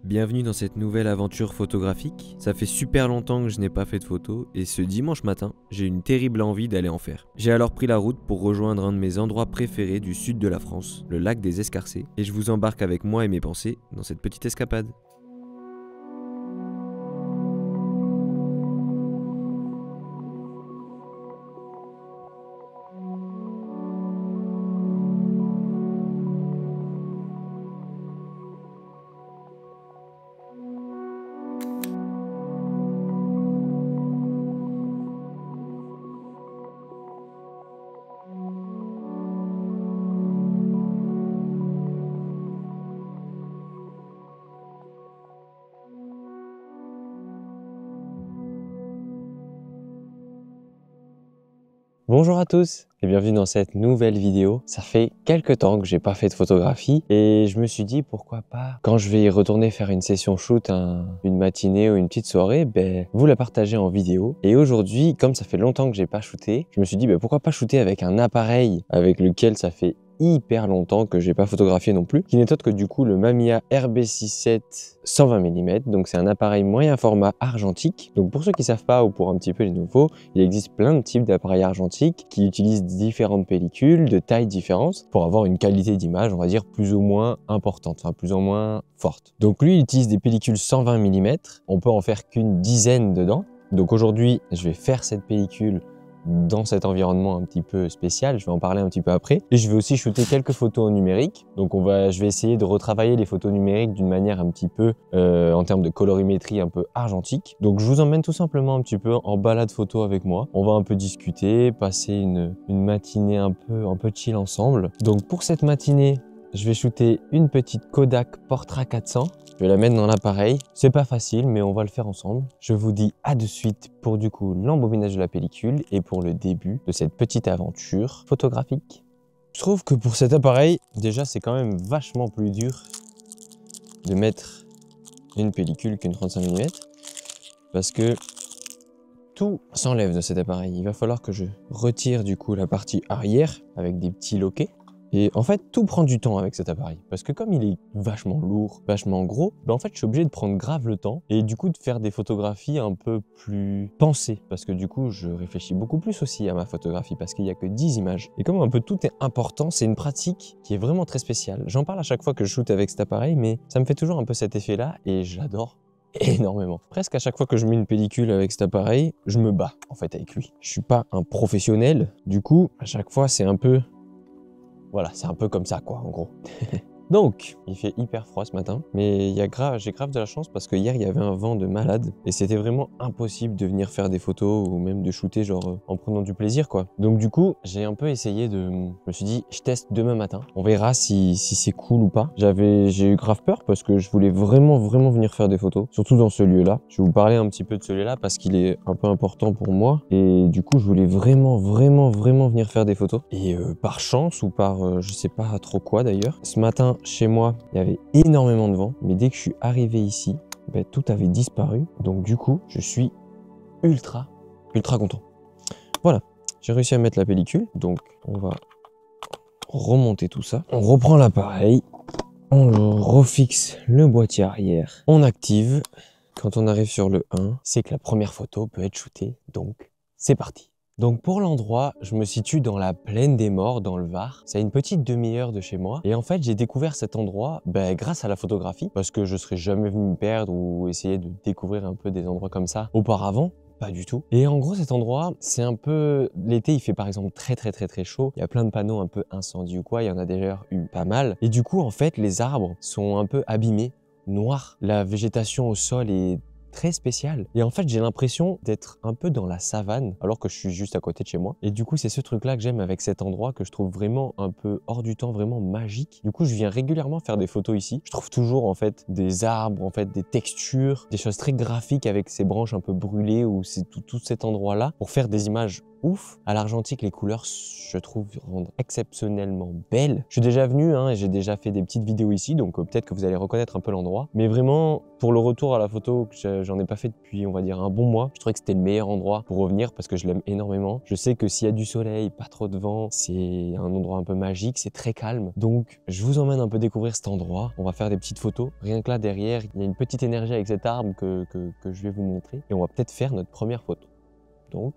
Bienvenue dans cette nouvelle aventure photographique. Ça fait super longtemps que je n'ai pas fait de photos et ce dimanche matin, j'ai une terrible envie d'aller en faire. J'ai alors pris la route pour rejoindre un de mes endroits préférés du sud de la France, le lac des Escarcées, et je vous embarque avec moi et mes pensées dans cette petite escapade. Bonjour à tous et bienvenue dans cette nouvelle vidéo. Ça fait quelques temps que j'ai pas fait de photographie et je me suis dit pourquoi pas, quand je vais y retourner faire une session shoot, une matinée ou une petite soirée, vous la partager en vidéo. Et aujourd'hui, comme ça fait longtemps que j'ai pas shooté, je me suis dit pourquoi pas shooter avec un appareil avec lequel ça fait hyper longtemps que j'ai pas photographié non plus, qui n'est autre que du coup le Mamiya RB67 120 mm. Donc c'est un appareil moyen format argentique. Donc pour ceux qui savent pas ou pour un petit peu les nouveaux, il existe plein de types d'appareils argentiques qui utilisent différentes pellicules de tailles différentes pour avoir une qualité d'image, on va dire plus ou moins importante, enfin plus ou moins forte. Donc lui il utilise des pellicules 120 mm. On peut en faire qu'une dizaine dedans. Donc aujourd'hui je vais faire cette pellicule dans cet environnement un petit peu spécial, je vais en parler un petit peu après. Et je vais aussi shooter quelques photos en numérique. Donc je vais essayer de retravailler les photos numériques d'une manière un petit peu, en termes de colorimétrie, un peu argentique. Donc je vous emmène tout simplement un petit peu en balade photo avec moi. On va un peu discuter, passer une matinée un peu chill ensemble. Donc pour cette matinée, je vais shooter une petite Kodak Portra 400. Je vais la mettre dans l'appareil. C'est pas facile, mais on va le faire ensemble. Je vous dis à de suite pour du coup l'embobinage de la pellicule et pour le début de cette petite aventure photographique. Je trouve que pour cet appareil, déjà c'est quand même vachement plus dur de mettre une pellicule qu'une 35 mm parce que tout s'enlève de cet appareil. Il va falloir que je retire du coup la partie arrière avec des petits loquets. Et en fait, tout prend du temps avec cet appareil. Parce que comme il est vachement lourd, vachement gros, en fait, je suis obligé de prendre grave le temps et du coup de faire des photographies un peu plus pensées. Parce que du coup, je réfléchis beaucoup plus aussi à ma photographie parce qu'il n'y a que 10 images. Et comme un peu tout est important, c'est une pratique qui est vraiment très spéciale. J'en parle à chaque fois que je shoot avec cet appareil, mais ça me fait toujours un peu cet effet-là et je l'adore énormément. Presque à chaque fois que je mets une pellicule avec cet appareil, je me bats en fait avec lui. Je suis pas un professionnel, du coup, à chaque fois, c'est un peu... Voilà, c'est un peu comme ça, quoi, en gros. Donc, il fait hyper froid ce matin, mais j'ai grave de la chance parce que hier, il y avait un vent de malade et c'était vraiment impossible de venir faire des photos ou même de shooter, genre, en prenant du plaisir, quoi. Donc, du coup, j'ai un peu essayé de... Je me suis dit, je teste demain matin. On verra si c'est cool ou pas. J'ai eu grave peur parce que je voulais vraiment venir faire des photos, surtout dans ce lieu-là. Je vais vous parler un petit peu de ce lieu-là parce qu'il est un peu important pour moi et du coup, je voulais vraiment venir faire des photos. Et par chance ou par je sais pas trop quoi d'ailleurs, ce matin, chez moi, il y avait énormément de vent, mais dès que je suis arrivé ici, tout avait disparu. Donc du coup, je suis ultra content. Voilà, j'ai réussi à mettre la pellicule. Donc on va remonter tout ça. On reprend l'appareil, on refixe le boîtier arrière, on active. Quand on arrive sur le 1, c'est que la première photo peut être shootée. Donc c'est parti. Donc pour l'endroit, je me situe dans la plaine des Morts, dans le Var. C'est à une petite demi-heure de chez moi. Et en fait, j'ai découvert cet endroit grâce à la photographie, parce que je serais jamais venu me perdre ou essayer de découvrir un peu des endroits comme ça auparavant. Pas du tout. Et en gros, cet endroit, c'est un peu... L'été, il fait par exemple très chaud. Il y a plein de panneaux un peu incendie ou quoi. Il y en a déjà eu pas mal. Et du coup, en fait, les arbres sont un peu abîmés, noirs. La végétation au sol est très spécial. Et en fait, j'ai l'impression d'être un peu dans la savane, alors que je suis juste à côté de chez moi. Et du coup, c'est ce truc-là que j'aime avec cet endroit, que je trouve vraiment un peu hors du temps, vraiment magique. Du coup, je viens régulièrement faire des photos ici. Je trouve toujours, en fait, des arbres, en fait, des textures, des choses très graphiques avec ces branches un peu brûlées ou c'est tout cet endroit-là pour faire des images ouf. À l'argentique, les couleurs, je trouve, rendent exceptionnellement belles. Je suis déjà venu et j'ai déjà fait des petites vidéos ici, donc peut-être que vous allez reconnaître un peu l'endroit. Mais vraiment, pour le retour à la photo, j'en ai pas fait depuis, on va dire, un bon mois. Je trouvais que c'était le meilleur endroit pour revenir parce que je l'aime énormément. Je sais que s'il y a du soleil, pas trop de vent, c'est un endroit un peu magique, c'est très calme. Donc, je vous emmène un peu découvrir cet endroit. On va faire des petites photos. Rien que là, derrière, il y a une petite énergie avec cet arbre que je vais vous montrer. Et on va peut-être faire notre première photo. Donc,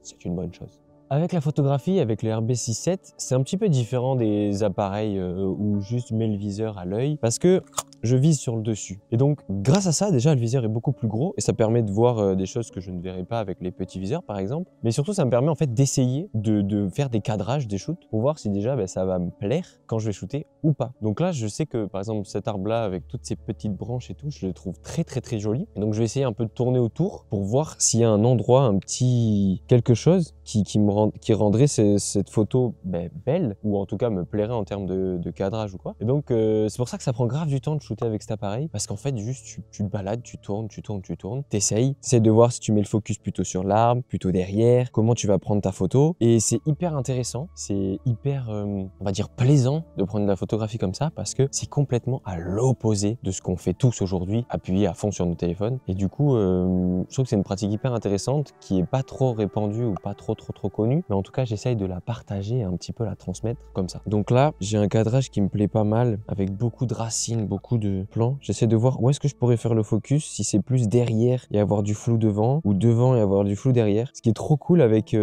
c'est une bonne chose. Avec la photographie, avec le RB67, c'est un petit peu différent des appareils où juste je mets le viseur à l'œil parce que je vise sur le dessus. Et donc, grâce à ça, déjà, le viseur est beaucoup plus gros et ça permet de voir des choses que je ne verrais pas avec les petits viseurs, par exemple. Mais surtout, ça me permet en fait d'essayer de faire des cadrages, des shoots pour voir si déjà ça va me plaire quand je vais shooter ou pas. Donc là, je sais que par exemple, cet arbre-là, avec toutes ces petites branches et tout, je le trouve très joli. Et donc, je vais essayer un peu de tourner autour pour voir s'il y a un endroit, un petit quelque chose qui rendrait cette photo belle ou en tout cas me plairait en termes de cadrage ou quoi. Et donc, c'est pour ça que ça prend grave du temps de shooter avec cet appareil parce qu'en fait juste tu te balades, tu tournes, t'essayes de voir si tu mets le focus plutôt sur l'arbre, plutôt derrière, comment tu vas prendre ta photo et c'est hyper intéressant, c'est hyper on va dire plaisant de prendre de la photographie comme ça parce que c'est complètement à l'opposé de ce qu'on fait tous aujourd'hui, appuyé à fond sur nos téléphones et du coup je trouve que c'est une pratique hyper intéressante qui est pas trop répandue ou pas trop connue mais en tout cas j'essaye de la partager et un petit peu la transmettre comme ça. Donc là j'ai un cadrage qui me plaît pas mal avec beaucoup de racines, beaucoup de plans. J'essaie de voir où est-ce que je pourrais faire le focus, si c'est plus derrière et avoir du flou devant ou devant et avoir du flou derrière. Ce qui est trop cool avec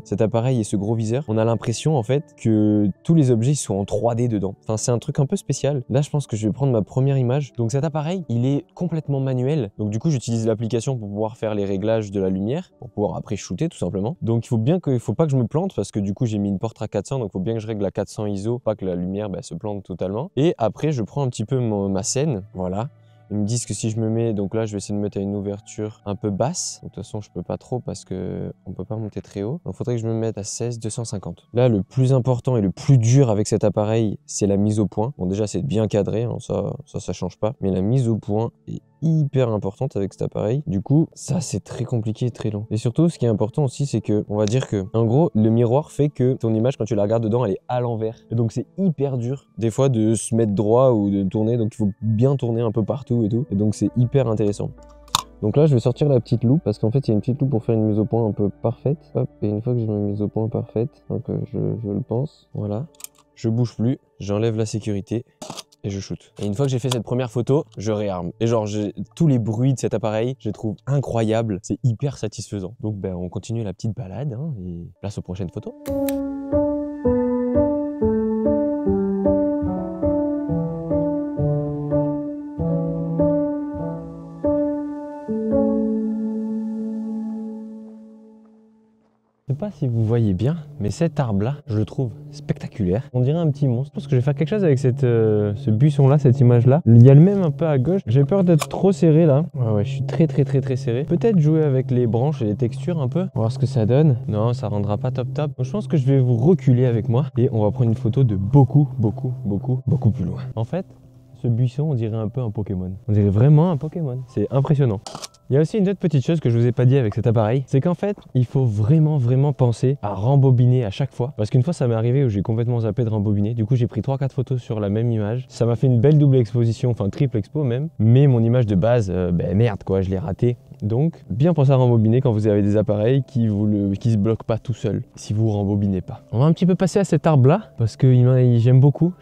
cet appareil et ce gros viseur, on a l'impression en fait que tous les objets sont en 3D dedans. Enfin c'est un truc un peu spécial. Là je pense que je vais prendre ma première image. Donc cet appareil il est complètement manuel. Donc du coup j'utilise l'application pour pouvoir faire les réglages de la lumière, pour pouvoir après shooter tout simplement. Donc il faut pas que je me plante parce que du coup j'ai mis une portrait à 400 donc il faut bien que je règle à 400 ISO, pas que la lumière se plante totalement. Et après je prends un petit peu ma scène, voilà. Ils me disent que si je me mets, donc là je vais essayer de me mettre à une ouverture un peu basse. Donc, de toute façon je peux pas trop parce que on peut pas monter très haut. Donc il faudrait que je me mette à 16 250. Là le plus important et le plus dur avec cet appareil c'est la mise au point. Bon déjà c'est bien cadré, hein, ça change pas. Mais la mise au point est hyper importante avec cet appareil. Du coup, ça c'est très compliqué et très long. Et surtout, ce qui est important aussi, c'est que, on va dire que, en gros, le miroir fait que ton image, quand tu la regardes dedans, elle est à l'envers. Et donc c'est hyper dur, des fois, de se mettre droit ou de tourner. Donc il faut bien tourner un peu partout et tout. Et donc c'est hyper intéressant. Donc là, je vais sortir la petite loupe parce qu'en fait, il y a une petite loupe pour faire une mise au point un peu parfaite. Hop, et une fois que j'ai ma mise au point parfaite, donc je le pense, voilà. Je bouge plus, j'enlève la sécurité. Et je shoot. Et une fois que j'ai fait cette première photo, je réarme. Et genre, tous les bruits de cet appareil, je les trouve incroyables. C'est hyper satisfaisant. Donc, on continue la petite balade et place aux prochaines photos. Je sais pas si vous voyez bien, mais cet arbre-là, je le trouve spectaculaire. On dirait un petit monstre. Je pense que je vais faire quelque chose avec ce buisson-là, cette image-là. Il y a le même un peu à gauche. J'ai peur d'être trop serré là. Ouais, je suis très serré. Peut-être jouer avec les branches et les textures un peu. On va voir ce que ça donne. Non, ça rendra pas top. Donc je pense que je vais vous reculer avec moi et on va prendre une photo de beaucoup plus loin. En fait, ce buisson, on dirait un peu un Pokémon. On dirait vraiment un Pokémon. C'est impressionnant. Il y a aussi une autre petite chose que je vous ai pas dit avec cet appareil, c'est qu'en fait, il faut vraiment penser à rembobiner à chaque fois. Parce qu'une fois, ça m'est arrivé où j'ai complètement zappé de rembobiner. Du coup, j'ai pris 3-4 photos sur la même image. Ça m'a fait une belle double exposition, enfin triple expo même. Mais mon image de base, merde quoi, je l'ai ratée. Donc, bien penser à rembobiner quand vous avez des appareils qui se bloquent pas tout seul, si vous rembobinez pas. On va un petit peu passer à cet arbre-là, parce que j'aime beaucoup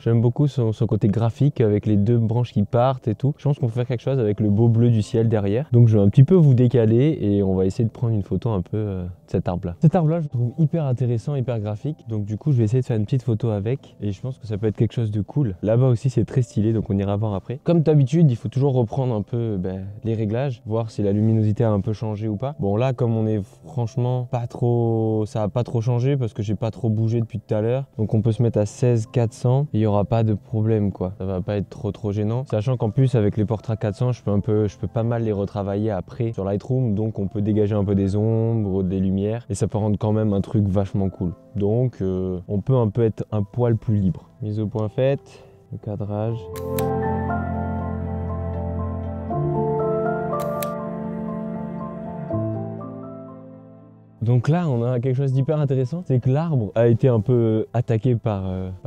son côté graphique avec les deux branches qui partent et tout. Je pense qu'on peut faire quelque chose avec le beau bleu du ciel derrière. Donc, je vais un petit peu vous décaler et on va essayer de prendre une photo un peu de cet arbre-là. Cet arbre-là, je le trouve hyper intéressant, hyper graphique. Donc, du coup, je vais essayer de faire une petite photo avec et je pense que ça peut être quelque chose de cool. Là-bas aussi, c'est très stylé, donc on ira voir après. Comme d'habitude, il faut toujours reprendre un peu les réglages, voir si la luminosité a un peu changé ou pas. Bon là comme on est franchement pas trop, ça a pas trop changé parce que j'ai pas trop bougé depuis tout à l'heure. Donc on peut se mettre à 16 400 et il y aura pas de problème quoi. Ça va pas être trop gênant. Sachant qu'en plus avec les portraits 400, je peux pas mal les retravailler après sur Lightroom. Donc on peut dégager un peu des ombres, des lumières et ça peut rendre quand même un truc vachement cool. Donc on peut un peu être un poil plus libre. Mise au point faite, le cadrage. Donc là, on a quelque chose d'hyper intéressant, c'est que l'arbre a été un peu attaqué par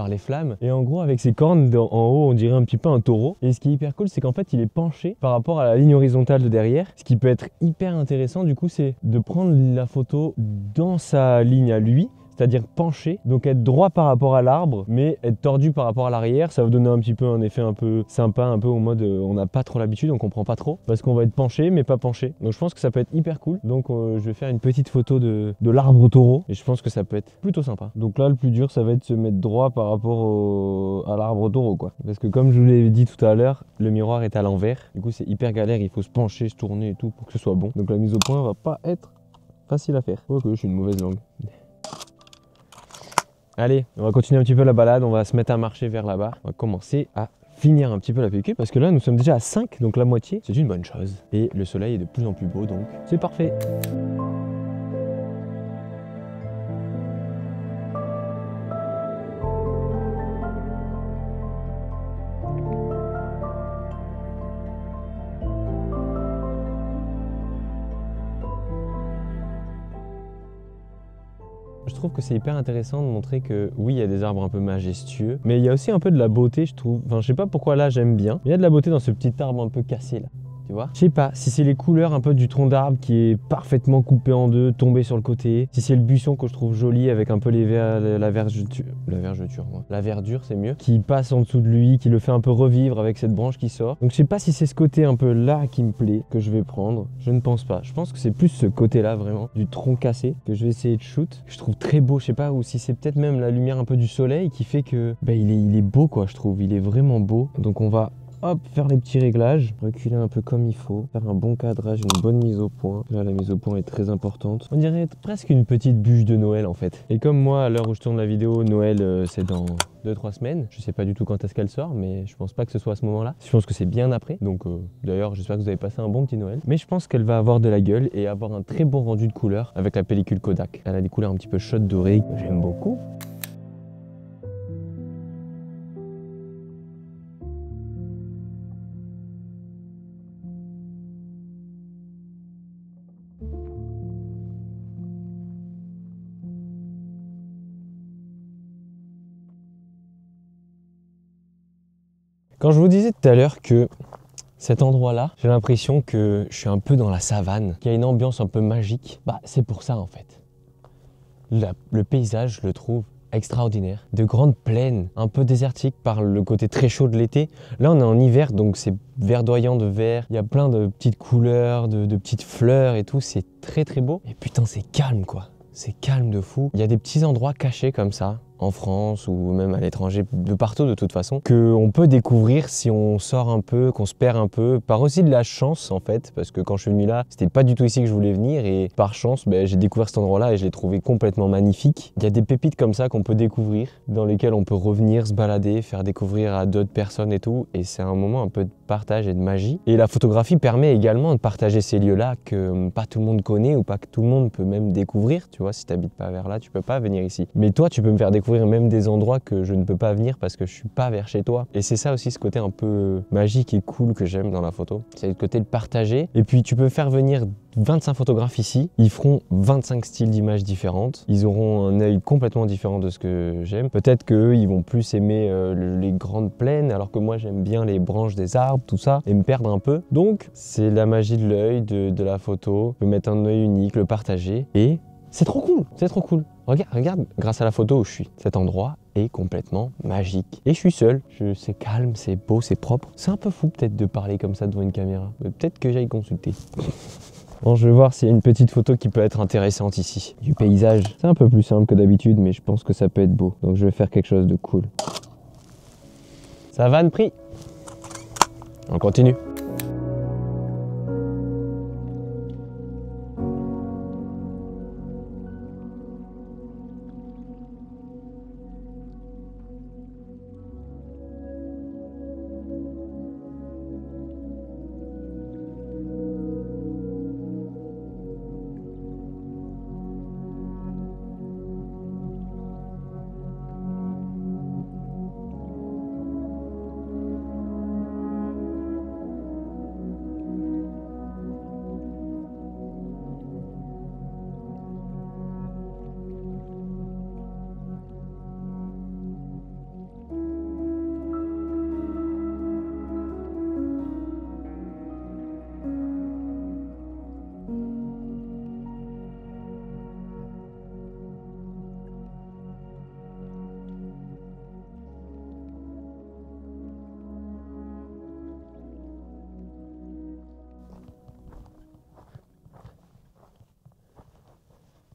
les flammes. Et en gros, avec ses cornes en haut, on dirait un petit peu un taureau. Et ce qui est hyper cool, c'est qu'en fait, il est penché par rapport à la ligne horizontale de derrière. Ce qui peut être hyper intéressant, du coup, c'est de prendre la photo dans sa ligne à lui, c'est-à-dire penché, donc être droit par rapport à l'arbre, mais être tordu par rapport à l'arrière. Ça va donner un petit peu un effet un peu sympa, un peu au mode on n'a pas trop l'habitude, on comprend pas trop, parce qu'on va être penché mais pas penché. Donc je pense que ça peut être hyper cool. Donc je vais faire une petite photo de l'arbre taureau, et je pense que ça peut être plutôt sympa. Donc là, le plus dur, ça va être de se mettre droit par rapport à l'arbre taureau, quoi. Parce que comme je vous l'ai dit tout à l'heure, le miroir est à l'envers. Du coup, c'est hyper galère, il faut se pencher, se tourner et tout pour que ce soit bon. Donc la mise au point va pas être facile à faire. Ok, je suis une mauvaise langue. Allez, on va continuer un petit peu la balade, on va se mettre à marcher vers là-bas. On va commencer à finir un petit peu la pellicule parce que là nous sommes déjà à 5, donc la moitié, c'est une bonne chose. Et le soleil est de plus en plus beau, donc c'est parfait. Je trouve que c'est hyper intéressant de montrer que oui, il y a des arbres un peu majestueux, mais il y a aussi un peu de la beauté, je trouve. Enfin, je sais pas pourquoi là j'aime bien, mais il y a de la beauté dans ce petit arbre un peu cassé là. Tu vois, je sais pas si c'est les couleurs un peu du tronc d'arbre qui est parfaitement coupé en deux, tombé sur le côté, si c'est le buisson que je trouve joli avec un peu la verdure c'est mieux, qui passe en dessous de lui, qui le fait un peu revivre avec cette branche qui sort. Donc je sais pas si c'est ce côté un peu là qui me plaît, que je vais prendre, je ne pense pas. Je pense que c'est plus ce côté là vraiment, du tronc cassé, que je vais essayer de shoot, que je trouve très beau, je sais pas, ou si c'est peut-être même la lumière un peu du soleil qui fait que il est beau quoi, je trouve, il est vraiment beau. Donc on va hop, faire les petits réglages, reculer un peu comme il faut, faire un bon cadrage, une bonne mise au point. Là, la mise au point est très importante. On dirait presque une petite bûche de Noël en fait. Et comme moi, à l'heure où je tourne la vidéo, Noël, c'est dans 2-3 semaines. Je sais pas du tout quand est-ce qu'elle sort, mais je pense pas que ce soit à ce moment-là. Je pense que c'est bien après. Donc d'ailleurs, j'espère que vous avez passé un bon petit Noël. Mais je pense qu'elle va avoir de la gueule et avoir un très bon rendu de couleur avec la pellicule Kodak. Elle a des couleurs un petit peu chaudes dorées que j'aime beaucoup. Quand je vous disais tout à l'heure que cet endroit-là, j'ai l'impression que je suis un peu dans la savane, qu'il y a une ambiance un peu magique, c'est pour ça en fait. Le paysage, je le trouve extraordinaire. De grandes plaines, un peu désertiques par le côté très chaud de l'été. Là, on est en hiver, donc c'est verdoyant de vert. Il y a plein de petites couleurs, de petites fleurs et tout. C'est très très beau. Et putain, c'est calme quoi. C'est calme de fou. Il y a des petits endroits cachés comme ça, en France ou même à l'étranger, de partout de toute façon, qu'on peut découvrir si on sort un peu, qu'on se perd un peu, par aussi de la chance en fait, parce que quand je suis venu là, c'était pas du tout ici que je voulais venir et par chance, j'ai découvert cet endroit-là et je l'ai trouvé complètement magnifique. Il y a des pépites comme ça qu'on peut découvrir, dans lesquelles on peut revenir se balader, faire découvrir à d'autres personnes et tout, et c'est un moment un peu de partage et de magie. Et la photographie permet également de partager ces lieux-là que pas tout le monde connaît ou pas que tout le monde peut même découvrir, tu vois, si tu n'habites pas vers là, tu peux pas venir ici. Mais toi, tu peux me faire découvrir même des endroits que je ne peux pas venir parce que je suis pas vers chez toi. Et c'est ça aussi, ce côté un peu magique et cool que j'aime dans la photo. C'est le côté de partager. Et puis tu peux faire venir 25 photographes ici. Ils feront 25 styles d'images différentes. Ils auront un œil complètement différent de ce que j'aime. Peut-être qu'eux, ils vont plus aimer les grandes plaines, alors que moi, j'aime bien les branches des arbres, tout ça, et me perdre un peu. Donc, c'est la magie de l'œil, de la photo. Je peux mettre un œil unique, le partager. Et c'est trop cool, c'est trop cool. Regarde, grâce à la photo où je suis, cet endroit est complètement magique. Et je suis seul, c'est calme, c'est beau, c'est propre. C'est un peu fou peut-être de parler comme ça devant une caméra. Peut-être que j'aille consulter. Bon, je vais voir s'il y a une petite photo qui peut être intéressante ici. Du paysage, c'est un peu plus simple que d'habitude, mais je pense que ça peut être beau. Donc je vais faire quelque chose de cool. Ça va, prix. On continue.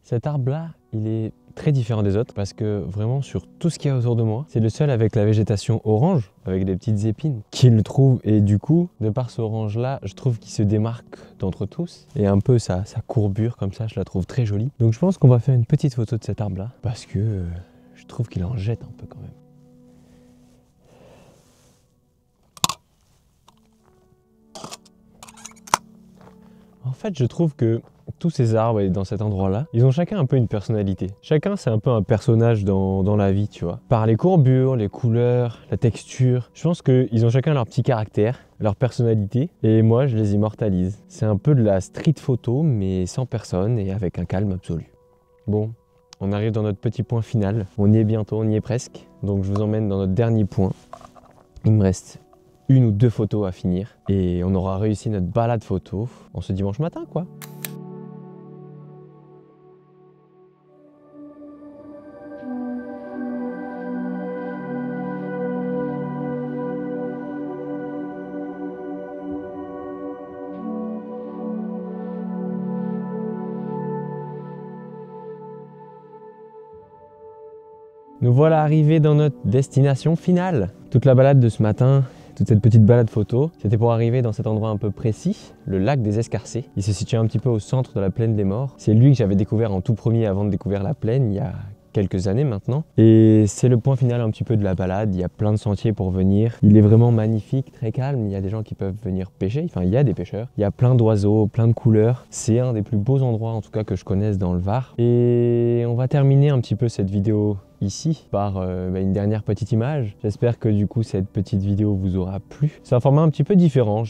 Cet arbre-là, il est très différent des autres parce que vraiment sur tout ce qu'il y a autour de moi, c'est le seul avec la végétation orange, avec des petites épines, qu'il le trouve. Et du coup, de par ce orange-là, je trouve qu'il se démarque d'entre tous. Et un peu sa courbure comme ça, je la trouve très jolie. Donc je pense qu'on va faire une petite photo de cet arbre-là parce que je trouve qu'il en jette un peu quand même. En fait, je trouve que tous ces arbres dans cet endroit-là, ils ont chacun un peu une personnalité. Chacun, c'est un peu un personnage dans la vie, tu vois. Par les courbures, les couleurs, la texture, je pense qu'ils ont chacun leur petit caractère, leur personnalité, et moi, je les immortalise. C'est un peu de la street photo, mais sans personne et avec un calme absolu. Bon, on arrive dans notre petit point final. On y est bientôt, on y est presque. Donc, je vous emmène dans notre dernier point. Il me reste 1 ou 2 photos à finir et on aura réussi notre balade photo en ce dimanche matin, quoi. Nous voilà arrivés dans notre destination finale. Toute la balade de ce matin, toute cette petite balade photo, c'était pour arriver dans cet endroit un peu précis, le lac des Escarcés. Il se situe un petit peu au centre de la plaine des Morts. C'est lui que j'avais découvert en tout premier avant de découvrir la plaine, il y a quelques années maintenant. Et c'est le point final un petit peu de la balade, il y a plein de sentiers pour venir. Il est vraiment magnifique, très calme, il y a des gens qui peuvent venir pêcher, enfin il y a des pêcheurs. Il y a plein d'oiseaux, plein de couleurs. C'est un des plus beaux endroits en tout cas que je connaisse dans le Var. Et on va terminer un petit peu cette vidéo ici par une dernière petite image. J'espère que du coup cette petite vidéo vous aura plu. C'est un format un petit peu différent.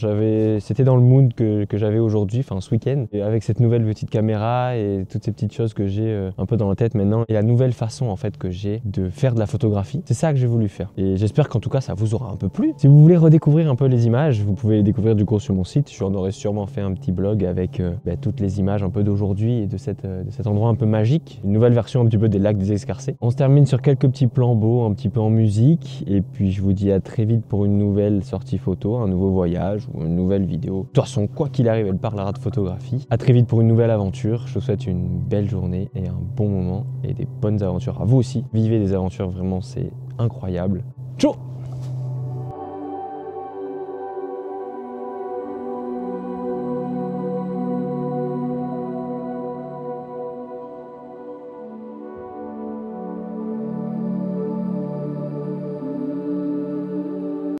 C'était dans le mood que j'avais aujourd'hui, enfin ce week-end. Et avec cette nouvelle petite caméra et toutes ces petites choses que j'ai un peu dans la tête maintenant et la nouvelle façon en fait que j'ai de faire de la photographie. C'est ça que j'ai voulu faire. Et j'espère qu'en tout cas ça vous aura un peu plu. Si vous voulez redécouvrir un peu les images, vous pouvez les découvrir du coup sur mon site. J'en aurais sûrement fait un petit blog avec toutes les images un peu d'aujourd'hui et de cet endroit un peu magique. Une nouvelle version un petit peu des lacs des Escarcés. On se termine sur quelques petits plans beaux, un petit peu en musique, et puis je vous dis à très vite pour une nouvelle sortie photo, un nouveau voyage ou une nouvelle vidéo. De toute façon, quoi qu'il arrive, elle parlera de photographie. À très vite pour une nouvelle aventure. Je vous souhaite une belle journée et un bon moment et des bonnes aventures à vous aussi. Vivez des aventures, vraiment c'est incroyable. Ciao!